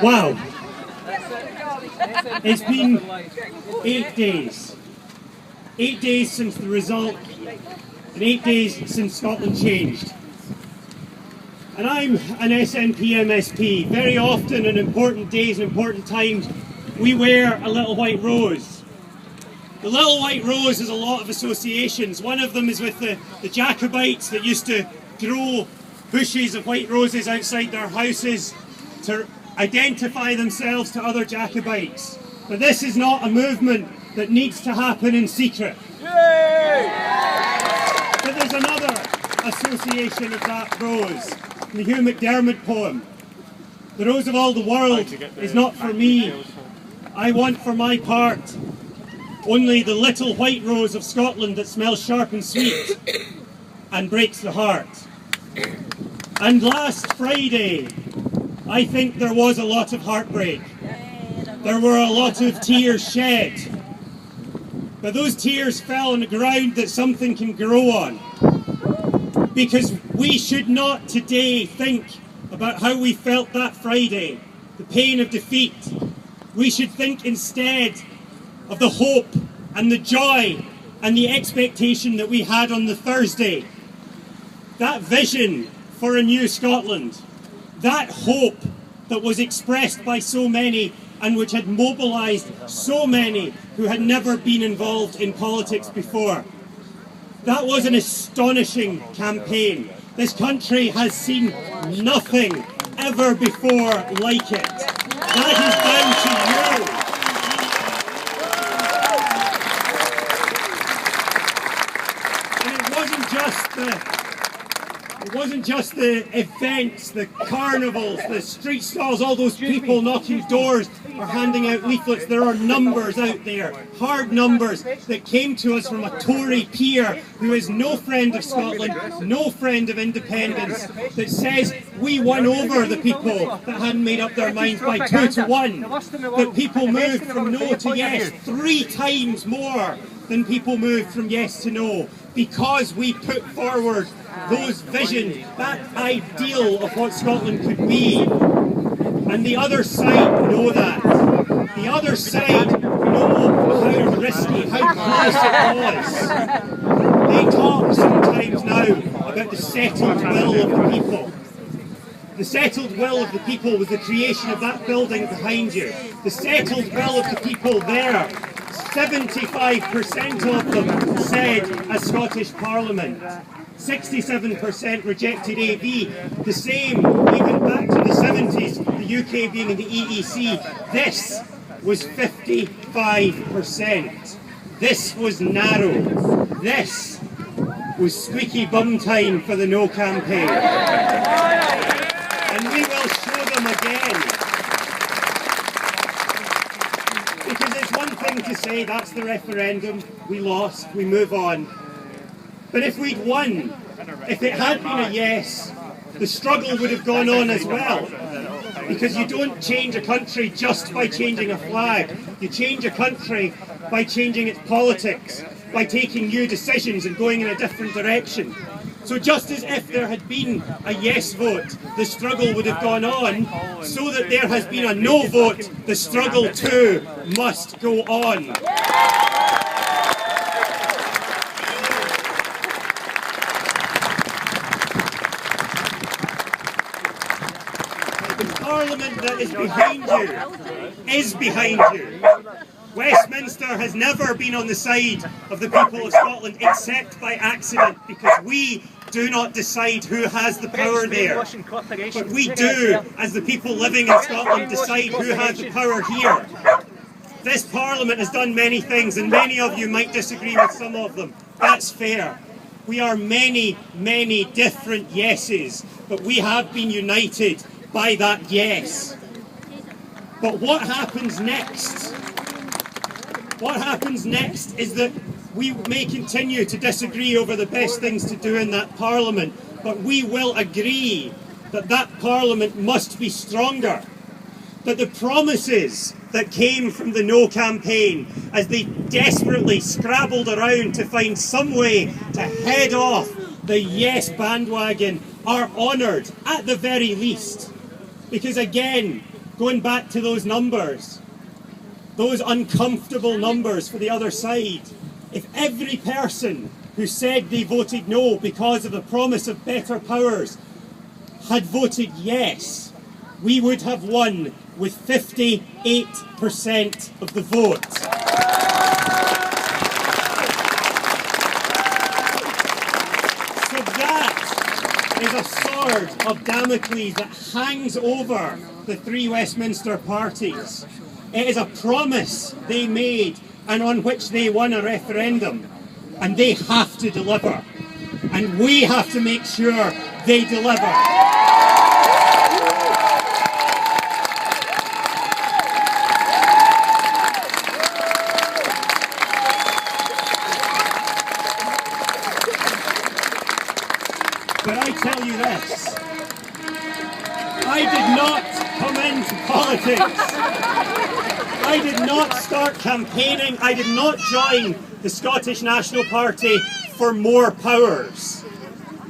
Wow. It's been 8 days. 8 days since the result, and 8 days since Scotland changed. And I'm an SNP MSP. Very often on important days and important times, we wear a little white rose. The little white rose has a lot of associations. One of them is with the Jacobites that used to grow bushes of white roses outside their houses to identify themselves to other Jacobites. But this is not a movement that needs to happen in secret. Yay! But there's another association of that rose, the Hugh McDermott poem. The rose of all the world is not for me. I want for my part only the little white rose of Scotland that smells sharp and sweet and breaks the heart. And last Friday, I think there was a lot of heartbreak. There were a lot of tears shed. But those tears fell on the ground that something can grow on. Because we should not today think about how we felt that Friday, the pain of defeat. We should think instead of the hope and the joy and the expectation that we had on the Thursday. That vision for a new Scotland, that hope that was expressed by so many and which had mobilised so many who had never been involved in politics before. That was an astonishing campaign. This country has seen nothing ever before like it. That is down to you. And it wasn't just the events, the carnivals, the street stalls, all those people knocking doors or handing out leaflets. There are numbers out there, hard numbers, that came to us from a Tory peer who is no friend of Scotland, no friend of independence, that says we won over the people that hadn't made up their minds by 2-1. That people moved from no to yes 3 times more than people moved from yes to no, because we put forward those visions, that ideal of what Scotland could be. And the other side know that. The other side know how risky, how close it was. They talk sometimes now about the settled will of the people. The settled will of the people was the creation of that building behind you. The settled will of the people there, 75% of them said a Scottish Parliament. 67% rejected AB, the same even back to the 70s, the UK being in the EEC. This was 55%. This was narrow. This was squeaky bum time for the No campaign. And we will show them again. Because it's one thing to say that's the referendum, we lost, we move on. But if we'd won, if it had been a yes, the struggle would have gone on as well. Because you don't change a country just by changing a flag. You change a country by changing its politics, by taking new decisions and going in a different direction. So just as if there had been a yes vote, the struggle would have gone on, so that there has been a no vote, the struggle too must go on. Parliament that is behind you. Westminster has never been on the side of the people of Scotland except by accident, because we do not decide who has the power there. But we do, as the people living in Scotland, decide who has the power here. This Parliament has done many things, and many of you might disagree with some of them. That's fair. We are many, many different yeses, but we have been united by that yes. But what happens next? What happens next is that we may continue to disagree over the best things to do in that Parliament, but we will agree that that Parliament must be stronger. That the promises that came from the No campaign, as they desperately scrabbled around to find some way to head off the yes bandwagon, are honoured at the very least. Because again, going back to those numbers, those uncomfortable numbers for the other side, if every person who said they voted no because of the promise of better powers had voted yes, we would have won with 58% of the vote. So that is a sword of Damocles that hangs over the three Westminster parties. It is a promise they made and on which they won a referendum, and they have to deliver, and we have to make sure they deliver. But I tell you this, I did not come into politics. I did not start campaigning. I did not join the Scottish National Party for more powers.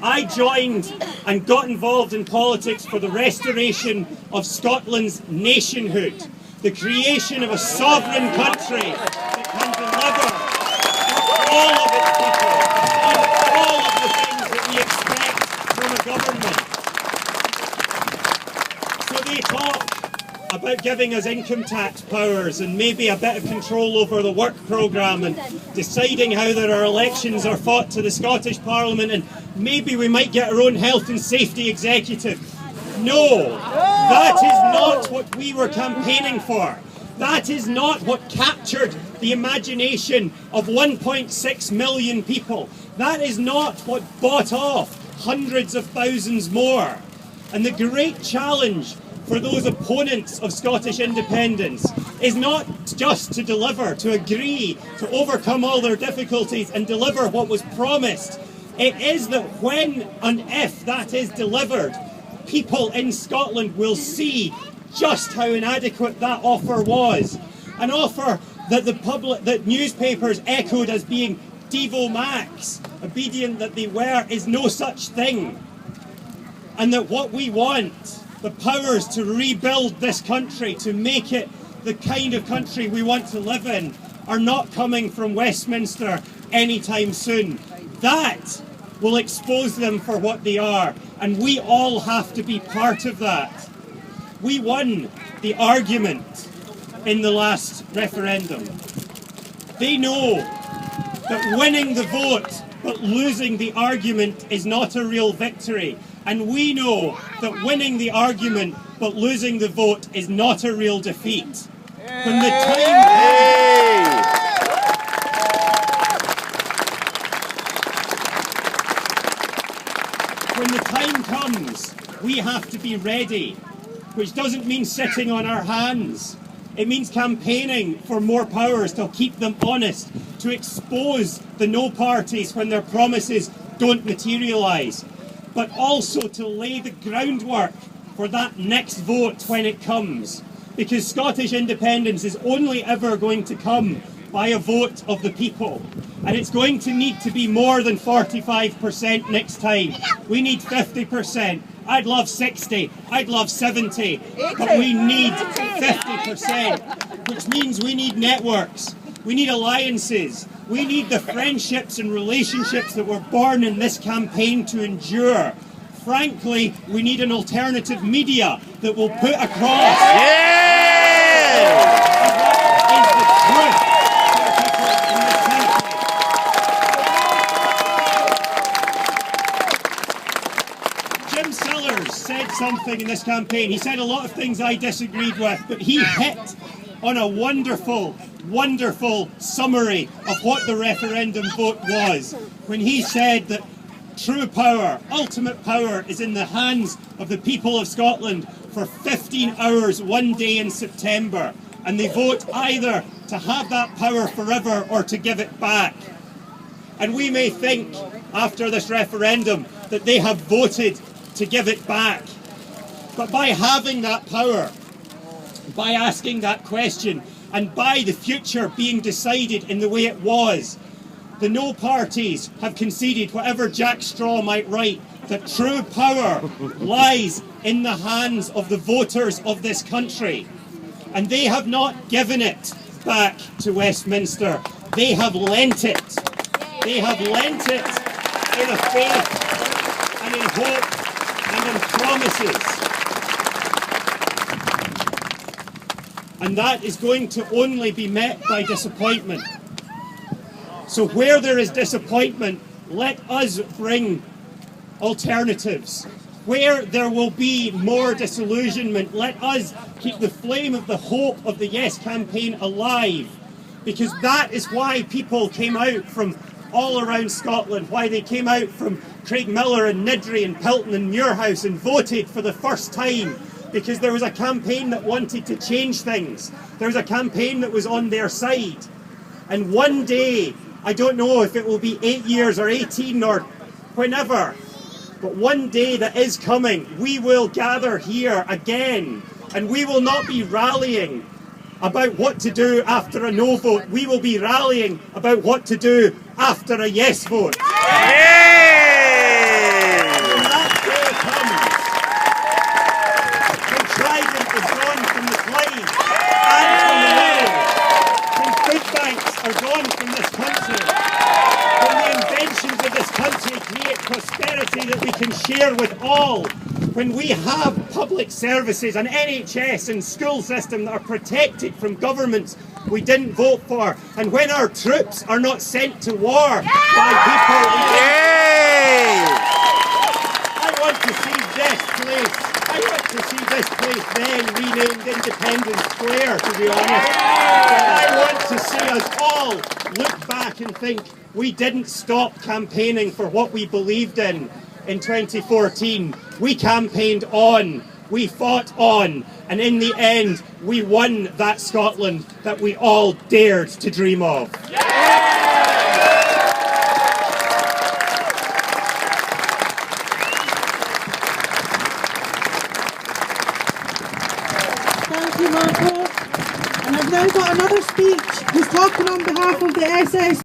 I joined and got involved in politics for the restoration of Scotland's nationhood, the creation of a sovereign country that can deliver all of its people and all of the things that we expect from a government. So they talk about giving us income tax powers and maybe a bit of control over the work programme and deciding how our elections are fought to the Scottish Parliament, and maybe we might get our own health and safety executive. No, that is not what we were campaigning for. That is not what captured the imagination of 1.6 million people. That is not what bought off hundreds of thousands more. And the great challenge for those opponents of Scottish independence is not just to deliver, to agree, to overcome all their difficulties and deliver what was promised. It is that when and if that is delivered, people in Scotland will see just how inadequate that offer was. An offer that that newspapers echoed as being Devo Max, obedient that they were, is no such thing. And that what we want, the powers to rebuild this country, to make it the kind of country we want to live in, are not coming from Westminster anytime soon. That will expose them for what they are, and we all have to be part of that. We won the argument in the last referendum. They know that winning the vote but losing the argument is not a real victory. And we know that winning the argument but losing the vote is not a real defeat. When the time comes, we have to be ready, which doesn't mean sitting on our hands. It means campaigning for more powers to keep them honest, to expose the no parties when their promises don't materialise, but also to lay the groundwork for that next vote when it comes. Because Scottish independence is only ever going to come by a vote of the people. And it's going to need to be more than 45% next time. We need 50%. I'd love 60, I'd love 70, but we need 50%, which means we need networks, we need alliances, we need the friendships and relationships that were born in this campaign to endure. Frankly, we need an alternative media that will put across what is the truth to the people in this country. Jim Sellers said something in this campaign. He said a lot of things I disagreed with, but he hit on a wonderful, wonderful summary of what the referendum vote was when he said that true power, ultimate power, is in the hands of the people of Scotland for 15 hours one day in September, and they vote either to have that power forever or to give it back. And we may think after this referendum that they have voted to give it back, but by having that power, by asking that question, and by the future being decided in the way it was, The no parties have conceded, whatever Jack Straw might write, that true power lies in the hands of the voters of this country. And they have not given it back to Westminster. They have lent it. They have lent it in a faith and in hope and in promises. And that is going to only be met by disappointment. So where there is disappointment, let us bring alternatives. Where there will be more disillusionment, let us keep the flame of the hope of the Yes campaign alive. Because that is why people came out from all around Scotland, why they came out from Craigmillar and Niddrie and Pilton and Muirhouse and voted for the first time. Because there was a campaign that wanted to change things. There was a campaign that was on their side. And one day, I don't know if it will be 8 years or 18 or whenever, but one day that is coming, we will gather here again, and we will not be rallying about what to do after a no vote. We will be rallying about what to do after a yes vote. When that day comes, when Trident is gone from the Clyde and from the Wales, when food banks are gone from this country, when the inventions of this country create prosperity that we can share with all, when we have public services, an NHS and school system that are protected from governments we didn't vote for, and when our troops are not sent to war by people we didn't. I want to see this place. I want to see this place then renamed Independence Square, to be honest. I want to see us all look back and think we didn't stop campaigning for what we believed in 2014. We campaigned on, we fought on, and in the end, we won that Scotland that we all dared to dream of. Thank you, Marco. And I've now got another speech who's talking on behalf of the SS.